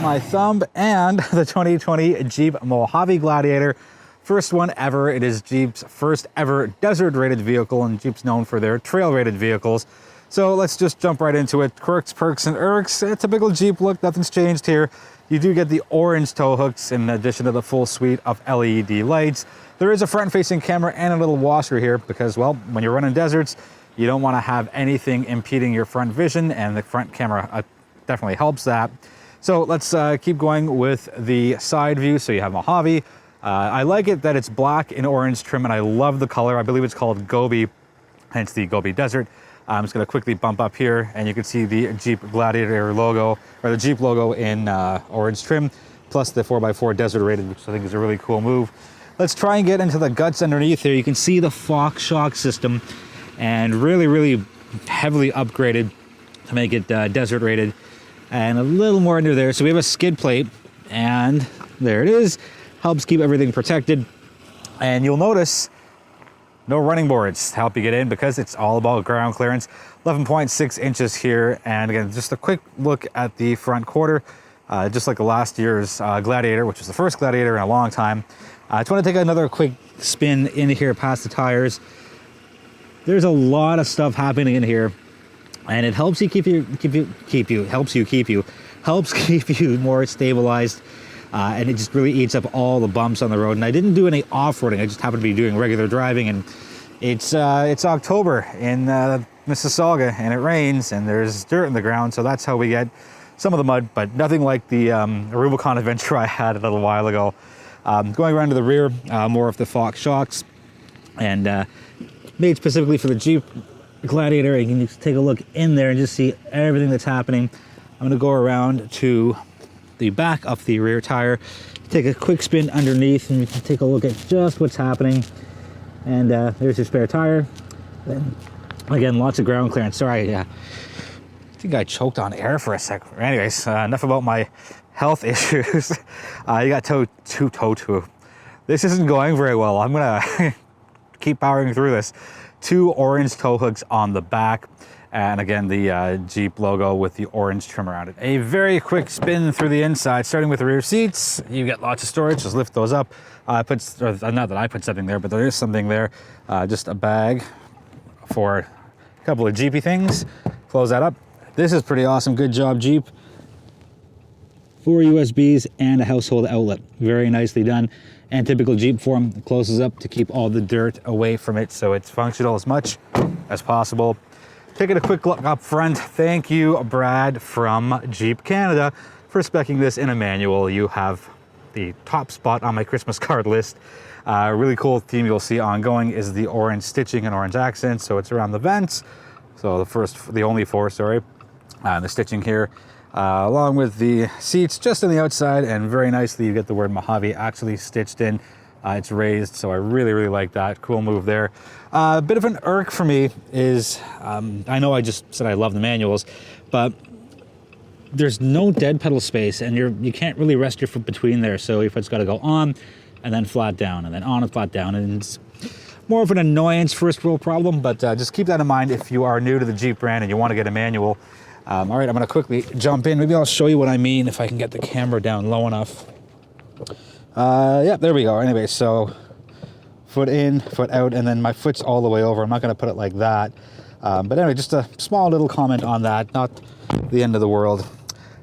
my thumb, and the 2020 Jeep Mojave Gladiator. First one ever. It is Jeep's first ever desert rated vehicle, and Jeep's known for their trail rated vehicles. So let's just jump right into it. Quirks, perks, and irks. A typical Jeep look, nothing's changed here. You do get the orange tow hooks in addition to the full suite of LED lights. There is a front-facing camera and a little washer here because, well, when you're running deserts, you don't want to have anything impeding your front vision, and the front camera definitely helps that. So let's keep going with the side view. So you have Mojave. I like it that it's black and orange trim, and I love the color. I believe it's called Gobi, hence the Gobi Desert. I'm just going to quickly bump up here, and you can see the Jeep Gladiator logo, or the Jeep logo in orange trim, plus the 4x4 Desert Rated, which I think is a really cool move. Let's try and get into the guts underneath here. You can see the Fox shock system, and really heavily upgraded to make it Desert Rated, and a little more under there. So we have a skid plate, and there it is. Helps keep everything protected, and you'll notice no running boards to help you get in because it's all about ground clearance. 11.6 inches here, and again, just a quick look at the front quarter, just like the last year's Gladiator, which was the first Gladiator in a long time. I just want to take another quick spin in here past the tires. There's a lot of stuff happening in here, and it helps you keep you more stabilized. And it just really eats up all the bumps on the road. And I didn't do any off-roading. I just happened to be doing regular driving. And it's October in Mississauga, and it rains, and there's dirt in the ground. So that's how we get some of the mud, but nothing like the Rubicon adventure I had a little while ago. Going around to the rear, more of the Fox shocks, and made specifically for the Jeep Gladiator. You can just take a look in there and just see everything that's happening. I'm going to go around to the back of the rear tire, take a quick spin underneath, and we can take a look at just what's happening. And there's your spare tire. Then again, lots of ground clearance. Sorry, I think I choked on air for a second. Anyways, enough about my health issues. You got toe two. This isn't going very well. I'm gonna keep powering through this. 2 orange tow hooks on the back. And again, the Jeep logo with the orange trim around it. A very quick spin through the inside, starting with the rear seats. You get lots of storage, just lift those up. Not that I put something there, but there is something there. Just a bag for a couple of Jeepy things. Close that up. This is pretty awesome, good job, Jeep. 4 USBs and a household outlet. Very nicely done. And typical Jeep form, closes up to keep all the dirt away from it, so it's functional as much as possible. Taking a quick look up front, thank you, Brad from Jeep Canada, for speccing this in a manual. You have the top spot on my Christmas card list. A really cool theme you'll see ongoing is the orange stitching and orange accents. So it's around the vents. So the only 4, sorry. The stitching here, along with the seats just on the outside, and very nicely you get the word Mojave actually stitched in. It's raised, so I really like that. Cool move there. A bit of an irk for me is, I know I just said I love the manuals, but there's no dead pedal space, and you can't really rest your foot between there. So your foot's got to go on and then flat down, and then on and flat down, and it's more of an annoyance first world problem. But just keep that in mind if you are new to the Jeep brand and you want to get a manual. All right, I'm going to quickly jump in. Maybe I'll show you what I mean if I can get the camera down low enough. Yeah, there we go. Anyway, so foot in, foot out, and then my foot's all the way over. I'm not going to put it like that. But anyway, just a small little comment on that. Not the end of the world.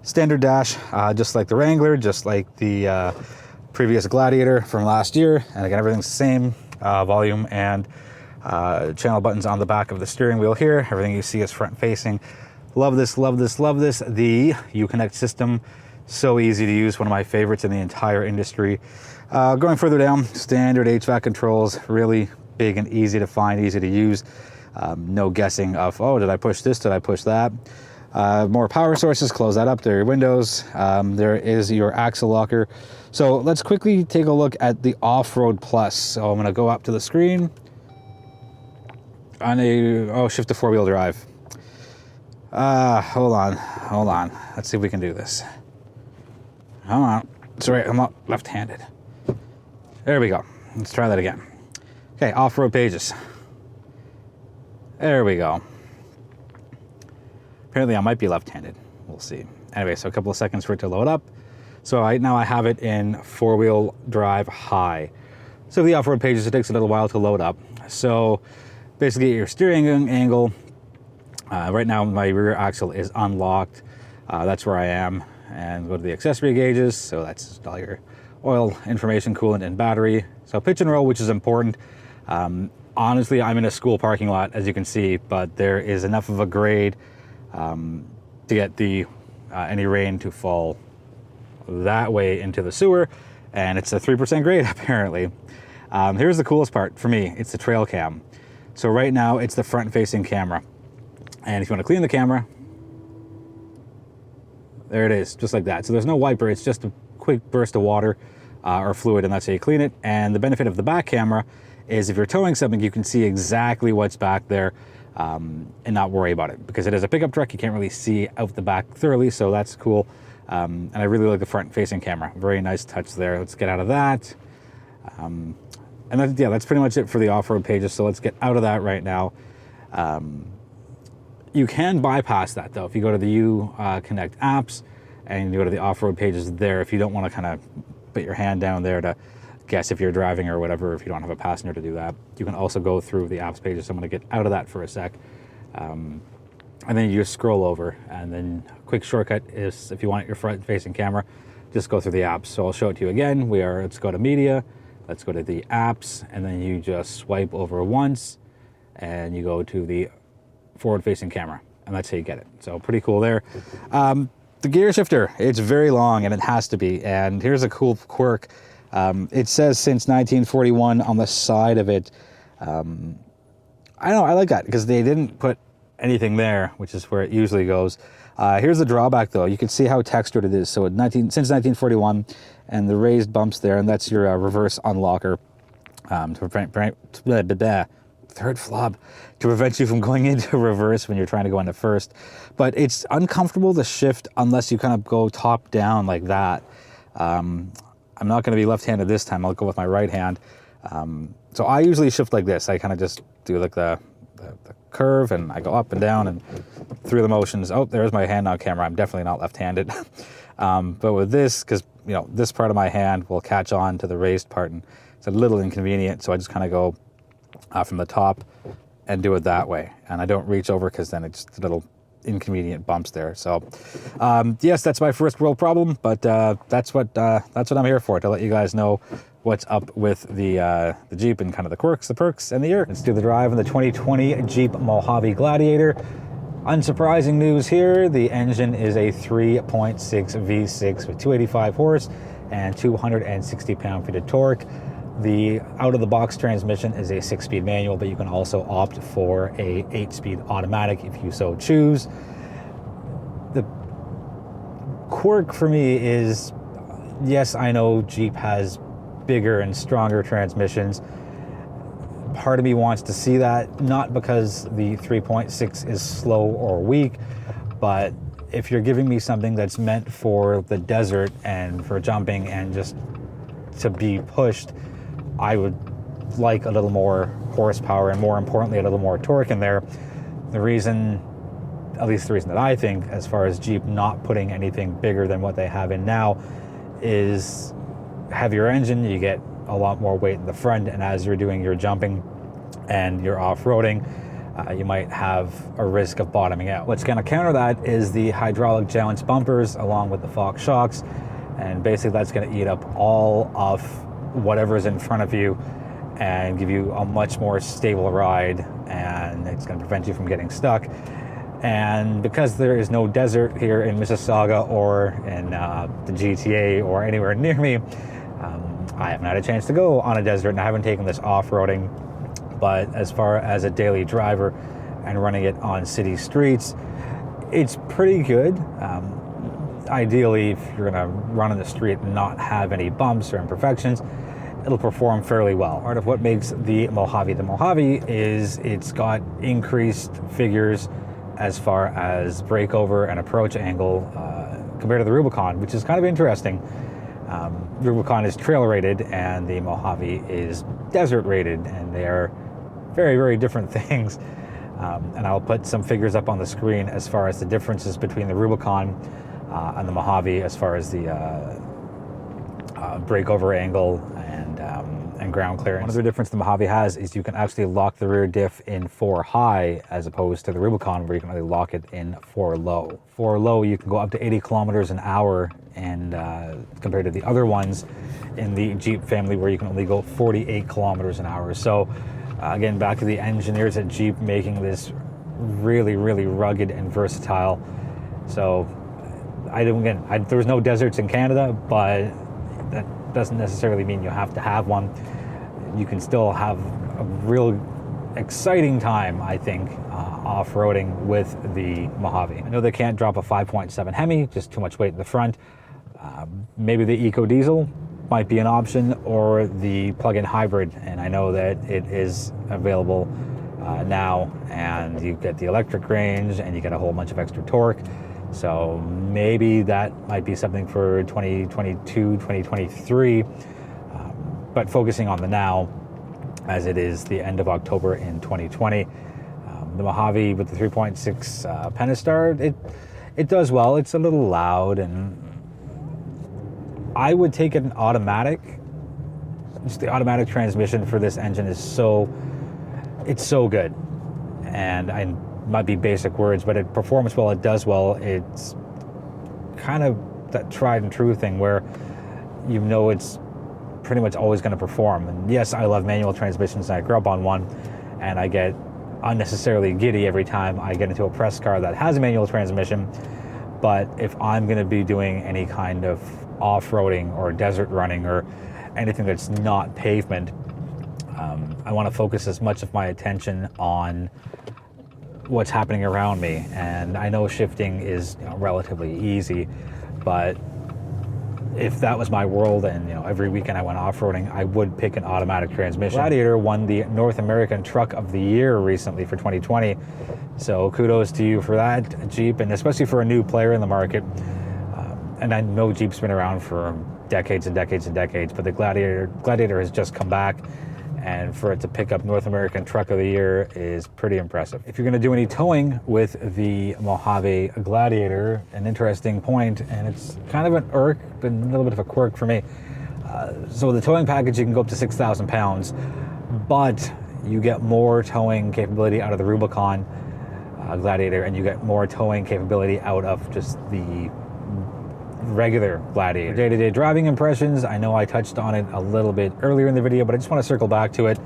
Standard dash, just like the Wrangler, just like the previous Gladiator from last year. And again, everything's the same. Volume and channel buttons on the back of the steering wheel here. Everything you see is front facing. Love this, love this, love this. The Uconnect system, so easy to use, one of my favorites in the entire industry. Going further down, standard HVAC controls, really big and easy to find, easy to use. No guessing of, oh, did I push this, did I push that? More power sources, close that up, there are your windows. There is your axle locker. So let's quickly take a look at the Off-Road Plus. So I'm gonna go up to the screen. Shift to 4-wheel drive. Hold on. Let's see if we can do this. Hold on. Sorry, I'm not left-handed. There we go. Let's try that again. Okay, off-road pages. There we go. Apparently I might be left-handed. We'll see. Anyway, so a couple of seconds for it to load up. So right now I have it in 4-wheel drive high. So the off-road pages, it takes a little while to load up. So basically your steering angle, right now my rear axle is unlocked. That's where I am. And go to the accessory gauges. So that's all your oil information, coolant, and battery. So pitch and roll, which is important. Honestly, I'm in a school parking lot, as you can see, but there is enough of a grade to get the any rain to fall that way into the sewer, and it's a 3% grade apparently. Here's the coolest part for me. It's the trail cam. So right now it's the front-facing camera, and if you want to clean the camera, there it is, just like that. So there's no wiper, it's just a quick burst of water or fluid, and that's how you clean it. And the benefit of the back camera is if you're towing something, you can see exactly what's back there and not worry about it. Because it is a pickup truck, you can't really see out the back thoroughly, so that's cool. And I really like the front-facing camera. Very nice touch there. Let's get out of that. And yeah, that's pretty much it for the off-road pages, so let's get out of that right now. You can bypass that though if you go to the Connect apps and you go to the off-road pages there. If you don't want to kind of put your hand down there to guess if you're driving or whatever, if you don't have a passenger to do that, you can also go through the apps pages. So I'm going to get out of that for a sec. And then you just scroll over, and then a quick shortcut is if you want your front-facing camera, just go through the apps. So I'll show it to you again. Let's go to media, let's go to the apps, and then you just swipe over once and you go to the forward-facing camera, and that's how you get it. So pretty cool there. The gear shifter, it's very long, and it has to be. And here's a cool quirk. It says since 1941 on the side of it. I don't know, I like that because they didn't put anything there, which is where it usually goes. Here's the drawback though. You can see how textured it is. So since 1941, and the raised bumps there, and that's your reverse unlocker to prevent you from going into reverse when you're trying to go into first. But it's uncomfortable to shift unless you kind of go top down like that. I'm not going to be left-handed this time. I'll go with my right hand. So I usually shift like this. I kind of just do like the curve, and I go up and down and through the motions. Oh, there's my hand on camera. I'm definitely not left-handed. But with this, because this part of my hand will catch on to the raised part, and it's a little inconvenient, so I just kind of go from the top and do it that way, and I don't reach over because then it's a little inconvenient bumps there. So yes, that's my first world problem, but that's what I'm here for, to let you guys know what's up with the Jeep and kind of the quirks, the perks, and the Irks. Let's do the drive in the 2020 Jeep Mojave Gladiator. Unsurprising news here, the engine is a 3.6 V6 with 285 horse and 260 pound-feet of torque. The out-of-the-box transmission is a 6-speed manual, but you can also opt for a 8-speed automatic if you so choose. The quirk for me is, yes, I know Jeep has bigger and stronger transmissions. Part of me wants to see that, not because the 3.6 is slow or weak, but if you're giving me something that's meant for the desert and for jumping and just to be pushed, I would like a little more horsepower and, more importantly, a little more torque in there. The reason, at least the reason that I think, as far as Jeep not putting anything bigger than what they have in now, is heavier engine. You get a lot more weight in the front, and as you're doing your jumping and you're off-roading, you might have a risk of bottoming out. What's going to counter that is the hydraulic jounce bumpers along with the Fox shocks, and basically that's going to eat up all of whatever's in front of you and give you a much more stable ride, and it's going to prevent you from getting stuck. And because there is no desert here in Mississauga or in the GTA or anywhere near me, I haven't had a chance to go on a desert, and I haven't taken this off-roading. But as far as a daily driver and running it on city streets, it's pretty good. Ideally, if you're going to run on the street and not have any bumps or imperfections, it'll perform fairly well. Part of what makes the Mojave is it's got increased figures as far as breakover and approach angle compared to the Rubicon, which is kind of interesting. Rubicon is trail rated and the Mojave is desert rated, and they are very, very different things. And I'll put some figures up on the screen as far as the differences between the Rubicon and the Mojave as far as the breakover angle and ground clearance. One other difference the Mojave has is you can actually lock the rear diff in 4 high as opposed to the Rubicon where you can only lock it in 4 low. 4 low you can go up to 80 kilometers an hour, and compared to the other ones in the Jeep family where you can only go 48 kilometers an hour. So again, back to the engineers at Jeep making this really, really rugged and versatile. So there's no deserts in Canada, but that doesn't necessarily mean you have to have one. You can still have a real exciting time, I think, off-roading with the Mojave. I know they can't drop a 5.7 Hemi, just too much weight in the front. Maybe the Eco Diesel might be an option, or the plug-in hybrid, and I know that it is available now, and you get the electric range and you get a whole bunch of extra torque. So maybe that might be something for 2022, 2023, but focusing on the now, as it is the end of October in 2020. The Mojave with the 3.6 Pentastar, it does well. It's a little loud, and I would take an automatic. Just the automatic transmission for this engine is it's so good, and I might be basic words, but it performs well, it does well. It's kind of that tried and true thing where you know it's pretty much always going to perform. And yes, I love manual transmissions, and I grew up on one, and I get unnecessarily giddy every time I get into a press car that has a manual transmission. But if I'm going to be doing any kind of off-roading or desert running or anything that's not pavement, I want to focus as much of my attention on what's happening around me. And I know shifting is relatively easy, but if that was my world and every weekend I went off-roading, I would pick an automatic transmission. Gladiator won the North American Truck of the Year recently for 2020, so kudos to you for that, Jeep, and especially for a new player in the market. And I know Jeep's been around for decades and decades and decades, but the Gladiator has just come back, and for it to pick up North American Truck of the Year is pretty impressive. If you're going to do any towing with the Mojave Gladiator, an interesting point, and it's kind of an irk, but a little bit of a quirk for me. So the towing package, you can go up to 6,000 pounds, but you get more towing capability out of the Rubicon Gladiator, and you get more towing capability out of just the regular Gladiator. Day-to-day driving impressions, I know I touched on it a little bit earlier in the video, but I just want to circle back to it.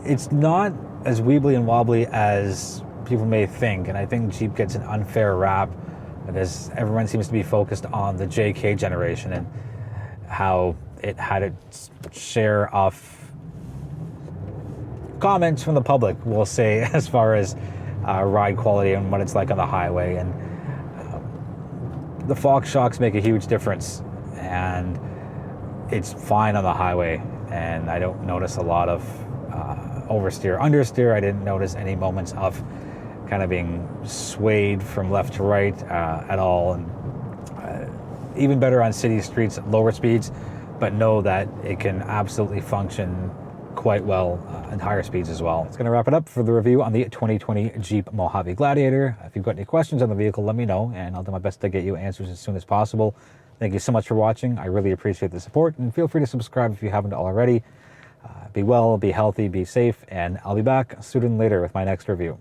It's not as weebly and wobbly as people may think, and I think Jeep gets an unfair rap because everyone seems to be focused on the JK generation and how it had its share of comments from the public, we'll say, as far as ride quality and what it's like on the highway. And the Fox shocks make a huge difference, and it's fine on the highway, and I don't notice a lot of oversteer, understeer. I didn't notice any moments of kind of being swayed from left to right at all. And even better on city streets at lower speeds, but know that it can absolutely function quite well at higher speeds as well. It's going to wrap it up for the review on the 2020 Jeep Mojave Gladiator. If you've got any questions on the vehicle, let me know, and I'll do my best to get you answers as soon as possible. Thank you so much for watching. I really appreciate the support, and feel free to subscribe if you haven't already. Be well, be healthy, be safe, and I'll be back sooner than later with my next review.